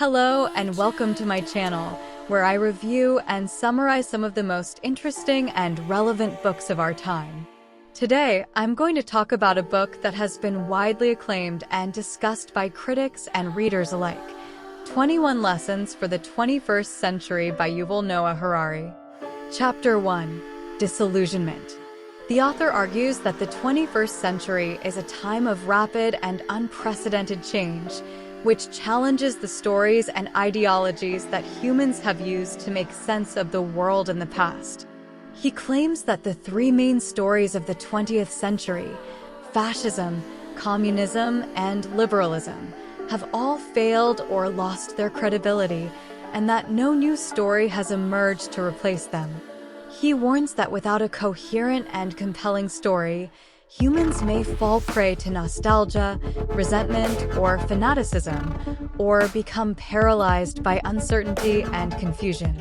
Hello and welcome to my channel, where I review and summarize some of the most interesting and relevant books of our time. Today, I'm going to talk about a book that has been widely acclaimed and discussed by critics and readers alike. 21 Lessons for the 21st Century by Yuval Noah Harari. Chapter 1. Disillusionment. The author argues that the 21st century is a time of rapid and unprecedented change, which challenges the stories and ideologies that humans have used to make sense of the world in the past. He claims that the three main stories of the 20th century, fascism, communism, and liberalism, have all failed or lost their credibility, and that no new story has emerged to replace them. He warns that without a coherent and compelling story, humans may fall prey to nostalgia, resentment, or fanaticism, or become paralyzed by uncertainty and confusion.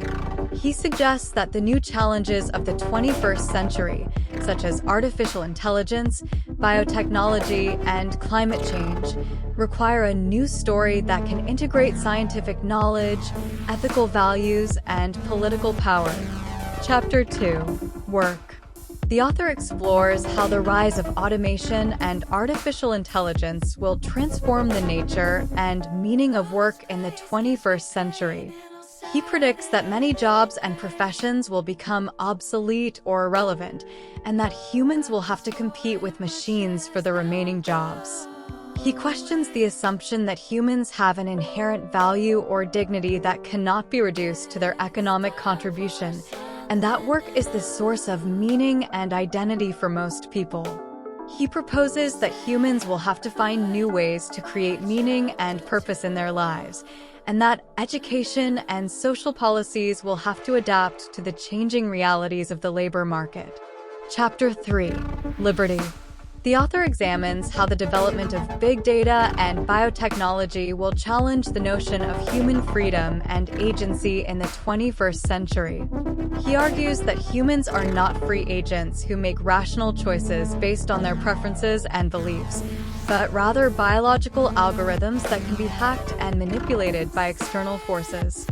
He suggests that the new challenges of the 21st century, such as artificial intelligence, biotechnology, and climate change, require a new story that can integrate scientific knowledge, ethical values, and political power. Chapter 2. Work. The author explores how the rise of automation and artificial intelligence will transform the nature and meaning of work in the 21st century. He predicts that many jobs and professions will become obsolete or irrelevant, and that humans will have to compete with machines for the remaining jobs. He questions the assumption that humans have an inherent value or dignity that cannot be reduced to their economic contribution, and that work is the source of meaning and identity for most people. He proposes that humans will have to find new ways to create meaning and purpose in their lives, and that education and social policies will have to adapt to the changing realities of the labor market. Chapter 3. Liberty. The author examines how the development of big data and biotechnology will challenge the notion of human freedom and agency in the 21st century. He argues that humans are not free agents who make rational choices based on their preferences and beliefs, but rather biological algorithms that can be hacked and manipulated by external forces.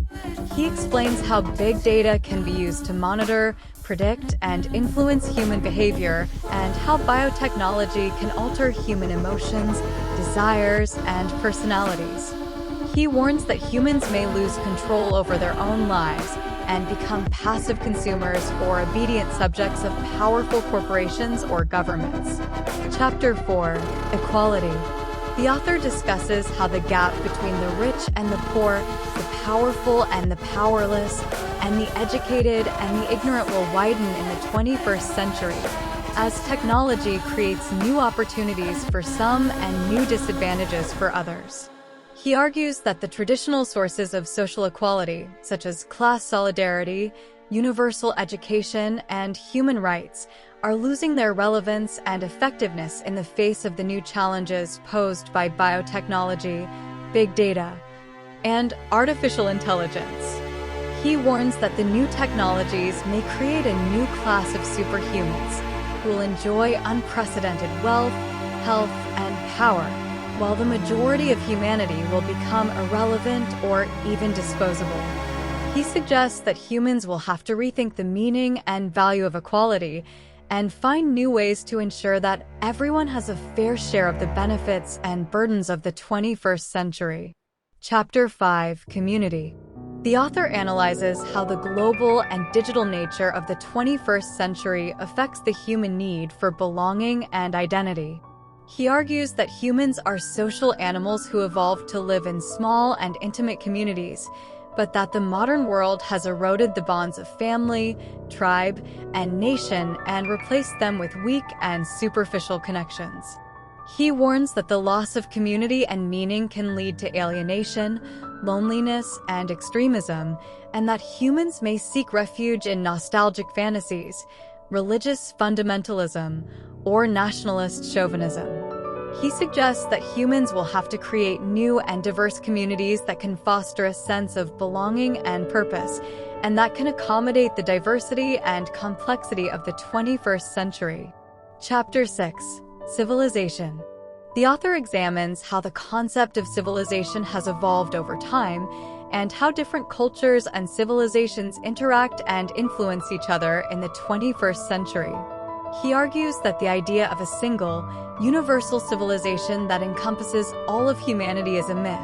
He explains how big data can be used to monitor, predict, and influence human behavior, and how biotechnology can alter human emotions, desires, and personalities. He warns that humans may lose control over their own lives and become passive consumers or obedient subjects of powerful corporations or governments. Chapter 4. Equality. The author discusses how the gap between the rich and the poor, the powerful and the powerless, and the educated and the ignorant will widen in the 21st century, as technology creates new opportunities for some and new disadvantages for others. He argues that the traditional sources of social equality, such as class solidarity, universal education, and human rights, are losing their relevance and effectiveness in the face of the new challenges posed by biotechnology, big data, and artificial intelligence. He warns that the new technologies may create a new class of superhumans who will enjoy unprecedented wealth, health, and power, while the majority of humanity will become irrelevant or even disposable. He suggests that humans will have to rethink the meaning and value of equality and find new ways to ensure that everyone has a fair share of the benefits and burdens of the 21st century. Chapter 5. Community. The author analyzes how the global and digital nature of the 21st century affects the human need for belonging and identity. He argues that humans are social animals who evolved to live in small and intimate communities, but that the modern world has eroded the bonds of family, tribe, and nation and replaced them with weak and superficial connections. He warns that the loss of community and meaning can lead to alienation, loneliness, and extremism, and that humans may seek refuge in nostalgic fantasies, religious fundamentalism, or nationalist chauvinism. He suggests that humans will have to create new and diverse communities that can foster a sense of belonging and purpose, and that can accommodate the diversity and complexity of the 21st century. Chapter 6. Civilization. The author examines how the concept of civilization has evolved over time and how different cultures and civilizations interact and influence each other in the 21st century. He argues that the idea of a single, universal civilization that encompasses all of humanity is a myth,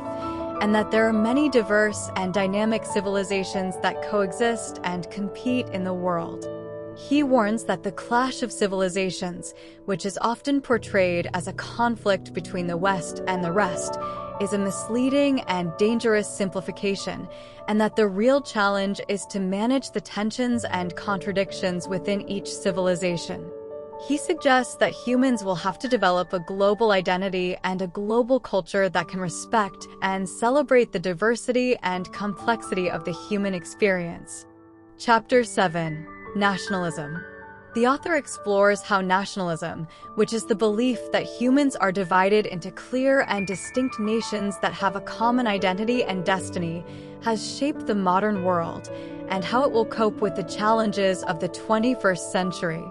and that there are many diverse and dynamic civilizations that coexist and compete in the world. He warns that the clash of civilizations, which is often portrayed as a conflict between the West and the rest, is a misleading and dangerous simplification, and that the real challenge is to manage the tensions and contradictions within each civilization. He suggests that humans will have to develop a global identity and a global culture that can respect and celebrate the diversity and complexity of the human experience. Chapter 7. Nationalism. The author explores how nationalism, which is the belief that humans are divided into clear and distinct nations that have a common identity and destiny, has shaped the modern world, and how it will cope with the challenges of the 21st century.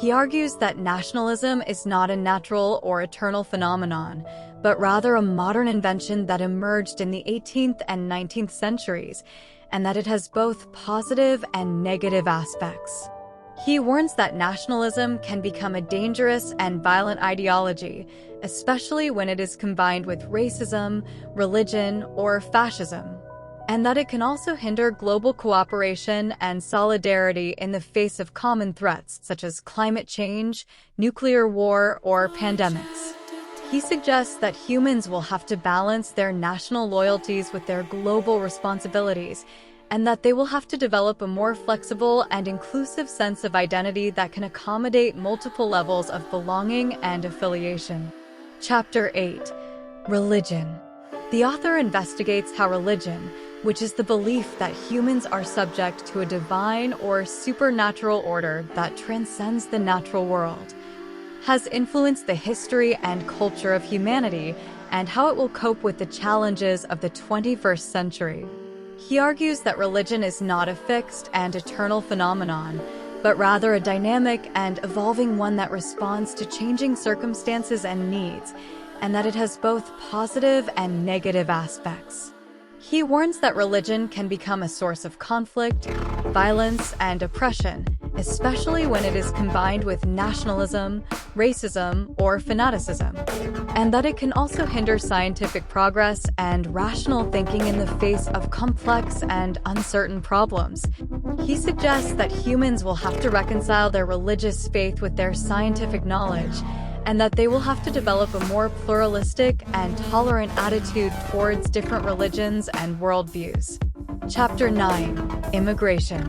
He argues that nationalism is not a natural or eternal phenomenon, but rather a modern invention that emerged in the 18th and 19th centuries, and that it has both positive and negative aspects. He warns that nationalism can become a dangerous and violent ideology, especially when it is combined with racism, religion, or fascism, and that it can also hinder global cooperation and solidarity in the face of common threats such as climate change, nuclear war, or pandemics. He suggests that humans will have to balance their national loyalties with their global responsibilities, and that they will have to develop a more flexible and inclusive sense of identity that can accommodate multiple levels of belonging and affiliation. Chapter 8. Religion. The author investigates how religion, which is the belief that humans are subject to a divine or supernatural order that transcends the natural world, has influenced the history and culture of humanity and how it will cope with the challenges of the 21st century. He argues that religion is not a fixed and eternal phenomenon, but rather a dynamic and evolving one that responds to changing circumstances and needs, and that it has both positive and negative aspects. He warns that religion can become a source of conflict, violence, and oppression, especially when it is combined with nationalism, racism, or fanaticism, and that it can also hinder scientific progress and rational thinking in the face of complex and uncertain problems. He suggests that humans will have to reconcile their religious faith with their scientific knowledge, and that they will have to develop a more pluralistic and tolerant attitude towards different religions and worldviews. Chapter 9. Immigration.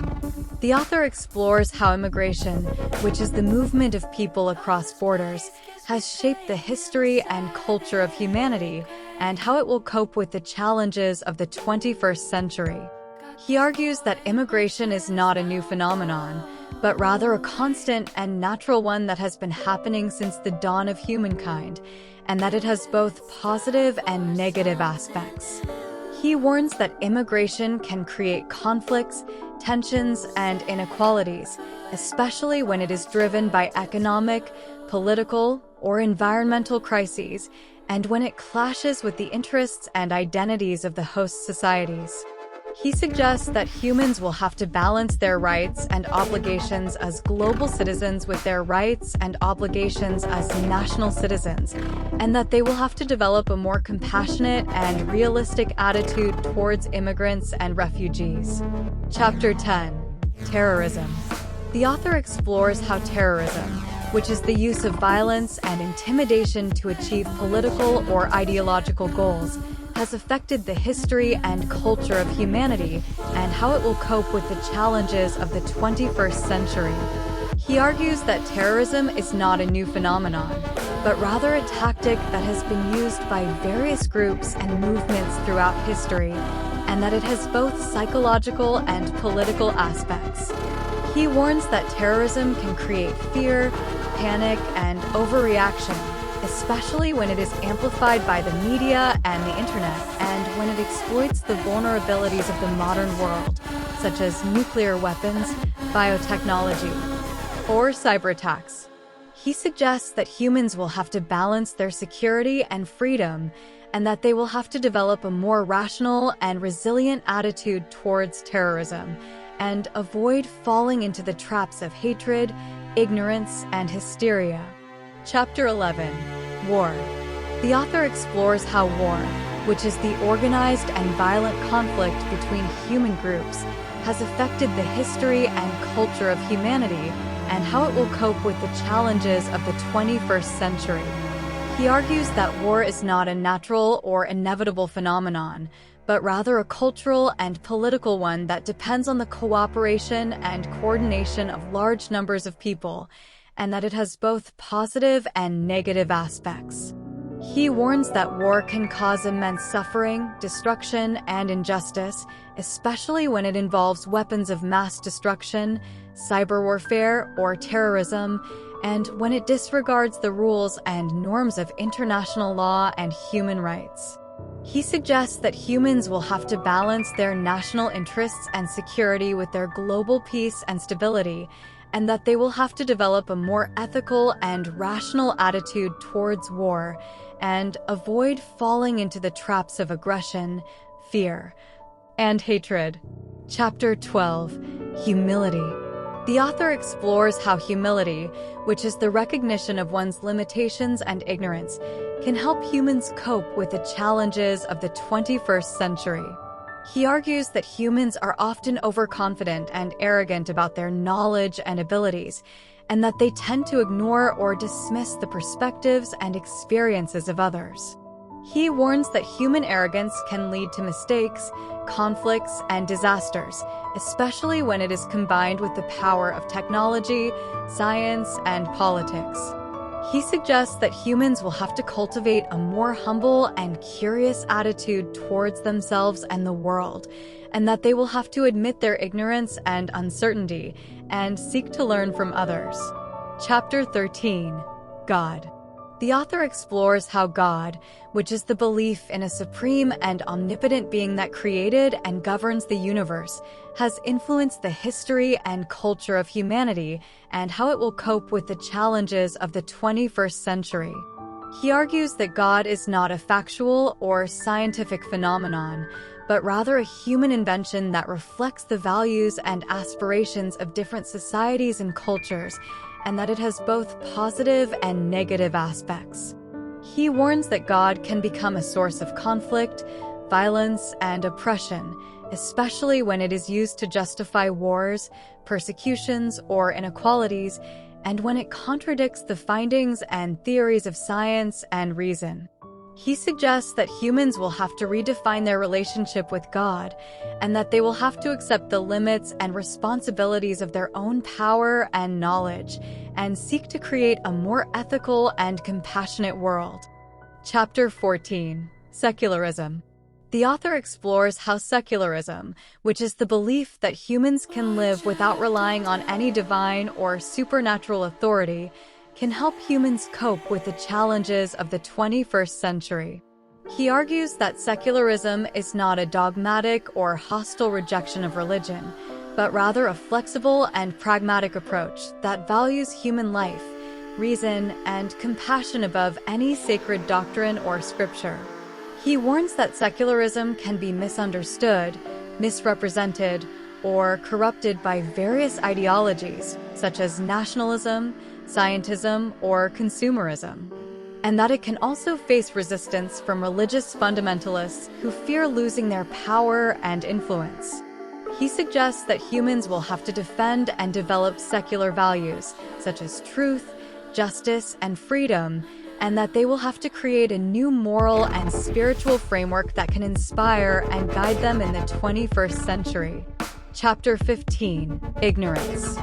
The author explores how immigration, which is the movement of people across borders, has shaped the history and culture of humanity, and how it will cope with the challenges of the 21st century. He argues that immigration is not a new phenomenon, but rather a constant and natural one that has been happening since the dawn of humankind, and that it has both positive and negative aspects. He warns that immigration can create conflicts, tensions, and inequalities, especially when it is driven by economic, political, or environmental crises, and when it clashes with the interests and identities of the host societies. He suggests that humans will have to balance their rights and obligations as global citizens with their rights and obligations as national citizens, and that they will have to develop a more compassionate and realistic attitude towards immigrants and refugees. Chapter 10. Terrorism. The author explores how terrorism, which is the use of violence and intimidation to achieve political or ideological goals, has affected the history and culture of humanity and how it will cope with the challenges of the 21st century. He argues that terrorism is not a new phenomenon, but rather a tactic that has been used by various groups and movements throughout history, and that it has both psychological and political aspects. He warns that terrorism can create fear, panic, and overreaction, especially when it is amplified by the media and the internet, and when it exploits the vulnerabilities of the modern world, such as nuclear weapons, biotechnology, or cyber attacks. He suggests that humans will have to balance their security and freedom, and that they will have to develop a more rational and resilient attitude towards terrorism, and avoid falling into the traps of hatred, ignorance, and hysteria. Chapter 11. War. The author explores how war, which is the organized and violent conflict between human groups, has affected the history and culture of humanity, and how it will cope with the challenges of the 21st century. He argues that war is not a natural or inevitable phenomenon, but rather a cultural and political one that depends on the cooperation and coordination of large numbers of people, and that it has both positive and negative aspects. He warns that war can cause immense suffering, destruction, and injustice, especially when it involves weapons of mass destruction, cyber warfare, or terrorism, and when it disregards the rules and norms of international law and human rights. He suggests that humans will have to balance their national interests and security with their global peace and stability, and that they will have to develop a more ethical and rational attitude towards war, and avoid falling into the traps of aggression, fear, and hatred. Chapter 12. Humility. The author explores how humility, which is the recognition of one's limitations and ignorance, can help humans cope with the challenges of the 21st century. He argues that humans are often overconfident and arrogant about their knowledge and abilities, and that they tend to ignore or dismiss the perspectives and experiences of others. He warns that human arrogance can lead to mistakes, conflicts, and disasters, especially when it is combined with the power of technology, science, and politics. He suggests that humans will have to cultivate a more humble and curious attitude towards themselves and the world, and that they will have to admit their ignorance and uncertainty, and seek to learn from others. Chapter 13. God. The author explores how God, which is the belief in a supreme and omnipotent being that created and governs the universe, has influenced the history and culture of humanity, and how it will cope with the challenges of the 21st century. He argues that God is not a factual or scientific phenomenon, but rather a human invention that reflects the values and aspirations of different societies and cultures, and that it has both positive and negative aspects. He warns that God can become a source of conflict, violence, and oppression, especially when it is used to justify wars, persecutions, or inequalities, and when it contradicts the findings and theories of science and reason. He suggests that humans will have to redefine their relationship with God, and that they will have to accept the limits and responsibilities of their own power and knowledge, and seek to create a more ethical and compassionate world. Chapter 14. Secularism. The author explores how secularism, which is the belief that humans can live without relying on any divine or supernatural authority, can help humans cope with the challenges of the 21st century. He argues that secularism is not a dogmatic or hostile rejection of religion, but rather a flexible and pragmatic approach that values human life, reason, and compassion above any sacred doctrine or scripture. He warns that secularism can be misunderstood, misrepresented, or corrupted by various ideologies, such as nationalism, scientism, or consumerism, and that it can also face resistance from religious fundamentalists who fear losing their power and influence. He suggests that humans will have to defend and develop secular values, such as truth, justice, and freedom, and that they will have to create a new moral and spiritual framework that can inspire and guide them in the 21st century. Chapter 15. Ignorance.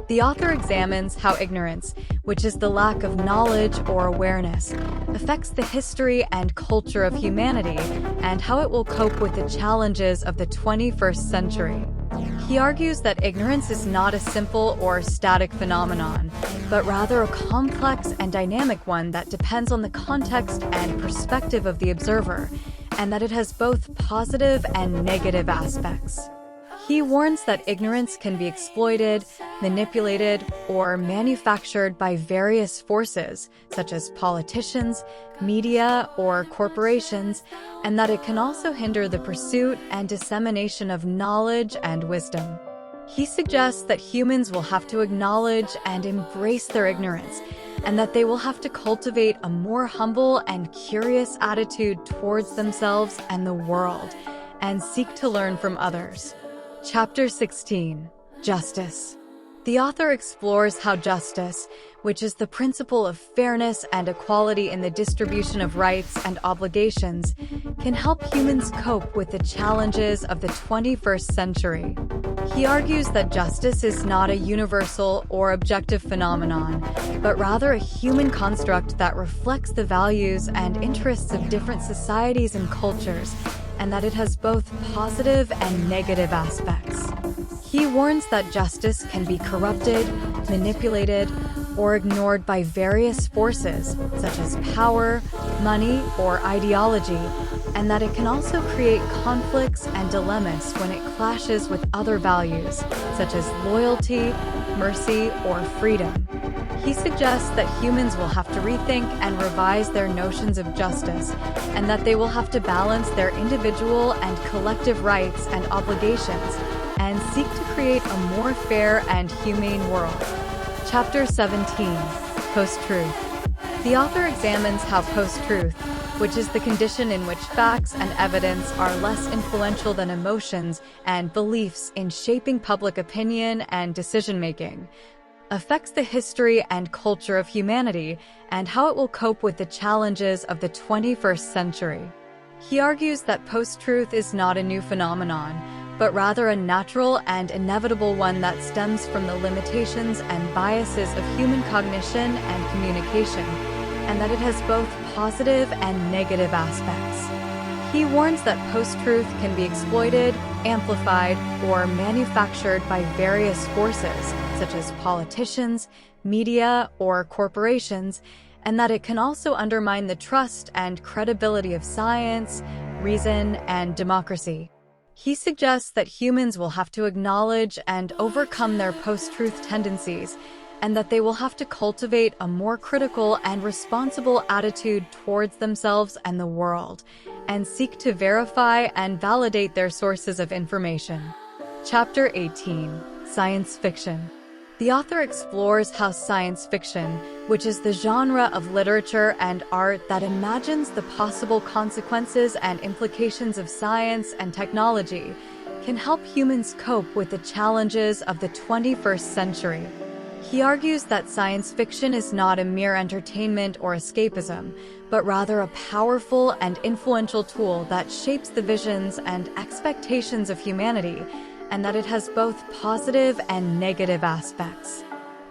The author examines how ignorance, which is the lack of knowledge or awareness, affects the history and culture of humanity, and how it will cope with the challenges of the 21st century. He argues that ignorance is not a simple or static phenomenon, but rather a complex and dynamic one that depends on the context and perspective of the observer, and that it has both positive and negative aspects. He warns that ignorance can be exploited, manipulated, or manufactured by various forces, such as politicians, media, or corporations, and that it can also hinder the pursuit and dissemination of knowledge and wisdom. He suggests that humans will have to acknowledge and embrace their ignorance, and that they will have to cultivate a more humble and curious attitude towards themselves and the world, and seek to learn from others. Chapter 16. Justice. The author explores how justice, which is the principle of fairness and equality in the distribution of rights and obligations, can help humans cope with the challenges of the 21st century. He argues that justice is not a universal or objective phenomenon, but rather a human construct that reflects the values and interests of different societies and cultures, and that it has both positive and negative aspects. He warns that justice can be corrupted, manipulated, or ignored by various forces, such as power, money, or ideology, and that it can also create conflicts and dilemmas when it clashes with other values, such as loyalty, mercy, or freedom. He suggests that humans will have to rethink and revise their notions of justice, and that they will have to balance their individual and collective rights and obligations, and seek to create a more fair and humane world. Chapter 17. Post-truth. The author examines how post-truth, which is the condition in which facts and evidence are less influential than emotions and beliefs in shaping public opinion and decision-making, affects the history and culture of humanity and how it will cope with the challenges of the 21st century. He argues that post-truth is not a new phenomenon, but rather a natural and inevitable one that stems from the limitations and biases of human cognition and communication, and that it has both positive and negative aspects. He warns that post-truth can be exploited, amplified, or manufactured by various forces, such as politicians, media, or corporations, and that it can also undermine the trust and credibility of science, reason, and democracy. He suggests that humans will have to acknowledge and overcome their post-truth tendencies, and that they will have to cultivate a more critical and responsible attitude towards themselves and the world, and seek to verify and validate their sources of information. Chapter 18. Science fiction. The author explores how science fiction, which is the genre of literature and art that imagines the possible consequences and implications of science and technology, can help humans cope with the challenges of the 21st century. He argues that science fiction is not a mere entertainment or escapism, but rather a powerful and influential tool that shapes the visions and expectations of humanity, and that it has both positive and negative aspects.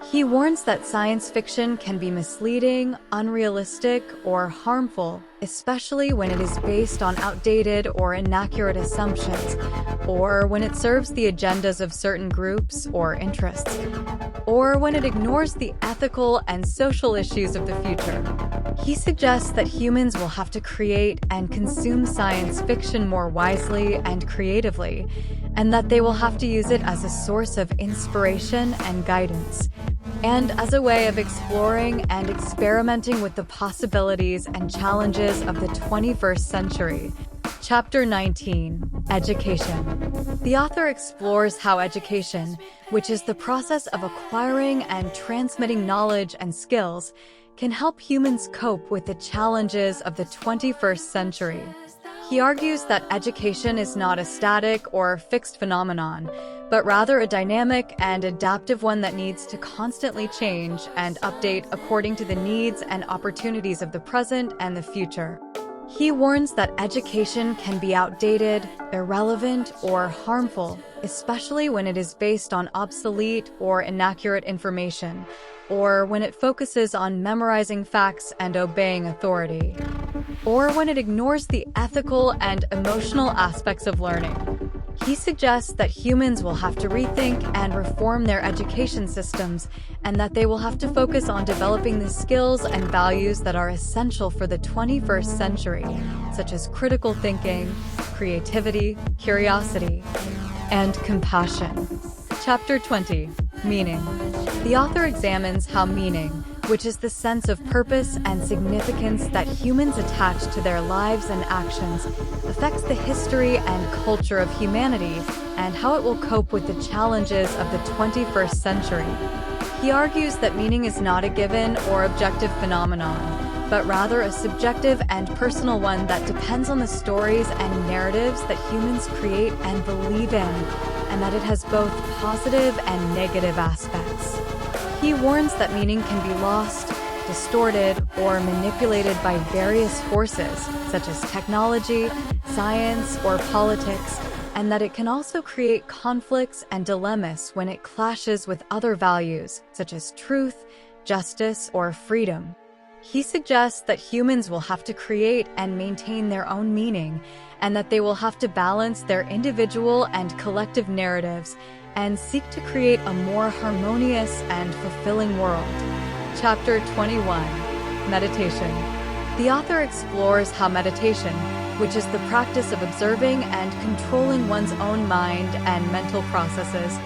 He warns that science fiction can be misleading, unrealistic, or harmful, especially when it is based on outdated or inaccurate assumptions, or when it serves the agendas of certain groups or interests, or when it ignores the ethical and social issues of the future. He suggests that humans will have to create and consume science fiction more wisely and creatively, and that they will have to use it as a source of inspiration and guidance, and as a way of exploring and experimenting with the possibilities and challenges of the 21st century. Chapter 19. Education. The author explores how education, which is the process of acquiring and transmitting knowledge and skills, can help humans cope with the challenges of the 21st century. He argues that education is not a static or fixed phenomenon, but rather a dynamic and adaptive one that needs to constantly change and update according to the needs and opportunities of the present and the future. He warns that education can be outdated, irrelevant, or harmful, especially when it is based on obsolete or inaccurate information, or when it focuses on memorizing facts and obeying authority, or when it ignores the ethical and emotional aspects of learning. He suggests that humans will have to rethink and reform their education systems, and that they will have to focus on developing the skills and values that are essential for the 21st century, such as critical thinking, creativity, curiosity, and compassion. Chapter 20. Meaning. The author examines how meaning, which is the sense of purpose and significance that humans attach to their lives and actions, affects the history and culture of humanity and how it will cope with the challenges of the 21st century. He argues that meaning is not a given or objective phenomenon, but rather a subjective and personal one that depends on the stories and narratives that humans create and believe in, and that it has both positive and negative aspects. He warns that meaning can be lost, distorted, or manipulated by various forces, such as technology, science, or politics, and that it can also create conflicts and dilemmas when it clashes with other values, such as truth, justice, or freedom. He suggests that humans will have to create and maintain their own meaning, and that they will have to balance their individual and collective narratives and seek to create a more harmonious and fulfilling world. Chapter 21. Meditation. The author explores how meditation, which is the practice of observing and controlling one's own mind and mental processes,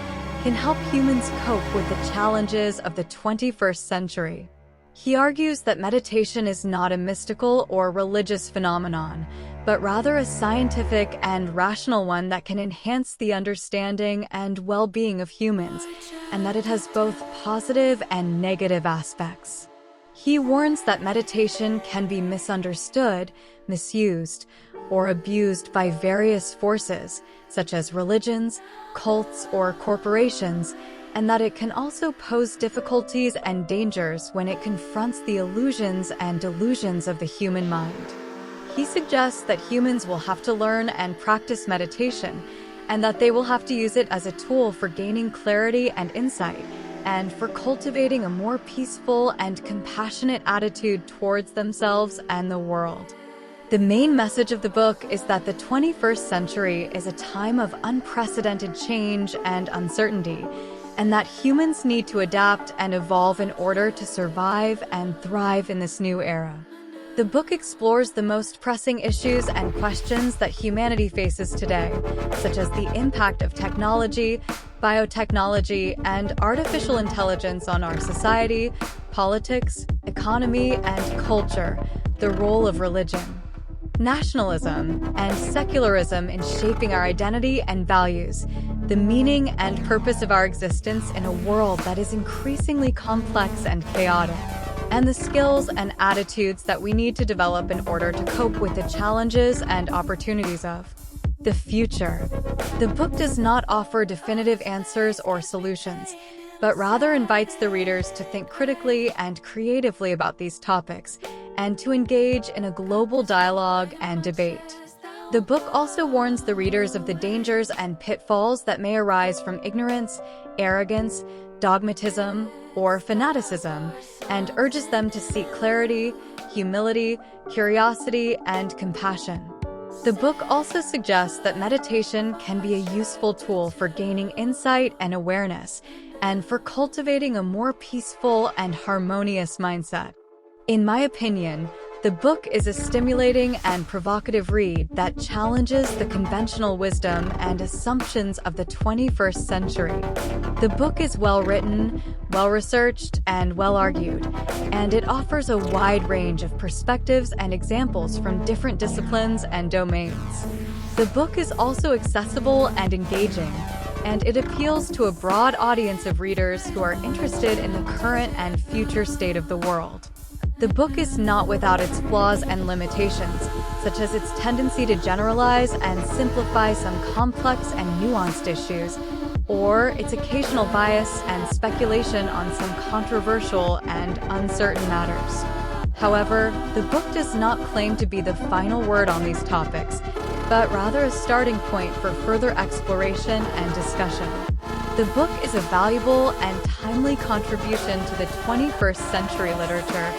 can help humans cope with the challenges of the 21st century. He argues that meditation is not a mystical or religious phenomenon, but rather a scientific and rational one that can enhance the understanding and well-being of humans, and that it has both positive and negative aspects. He warns that meditation can be misunderstood, misused, or abused by various forces, such as religions, cults, or corporations, and that it can also pose difficulties and dangers when it confronts the illusions and delusions of the human mind. He suggests that humans will have to learn and practice meditation, and that they will have to use it as a tool for gaining clarity and insight, and for cultivating a more peaceful and compassionate attitude towards themselves and the world. The main message of the book is that the 21st century is a time of unprecedented change and uncertainty, and that humans need to adapt and evolve in order to survive and thrive in this new era. The book explores the most pressing issues and questions that humanity faces today, such as the impact of technology, biotechnology, and artificial intelligence on our society, politics, economy, and culture, the role of religion, nationalism, and secularism in shaping our identity and values, the meaning and purpose of our existence in a world that is increasingly complex and chaotic, and the skills and attitudes that we need to develop in order to cope with the challenges and opportunities of the future. The book does not offer definitive answers or solutions, but rather invites the readers to think critically and creatively about these topics, and to engage in a global dialogue and debate. The book also warns the readers of the dangers and pitfalls that may arise from ignorance, arrogance, dogmatism, or fanaticism, and urges them to seek clarity, humility, curiosity, and compassion. The book also suggests that meditation can be a useful tool for gaining insight and awareness, and for cultivating a more peaceful and harmonious mindset. In my opinion, the book is a stimulating and provocative read that challenges the conventional wisdom and assumptions of the 21st century. The book is well-written, well-researched, and well-argued, and it offers a wide range of perspectives and examples from different disciplines and domains. The book is also accessible and engaging, and it appeals to a broad audience of readers who are interested in the current and future state of the world. The book is not without its flaws and limitations, such as its tendency to generalize and simplify some complex and nuanced issues, or its occasional bias and speculation on some controversial and uncertain matters. However, the book does not claim to be the final word on these topics, but rather a starting point for further exploration and discussion. The book is a valuable and timely contribution to the 21st century literature,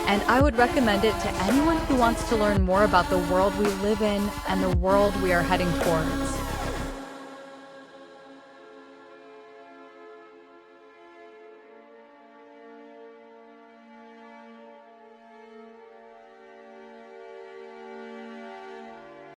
and I would recommend it to anyone who wants to learn more about the world we live in and the world we are heading towards.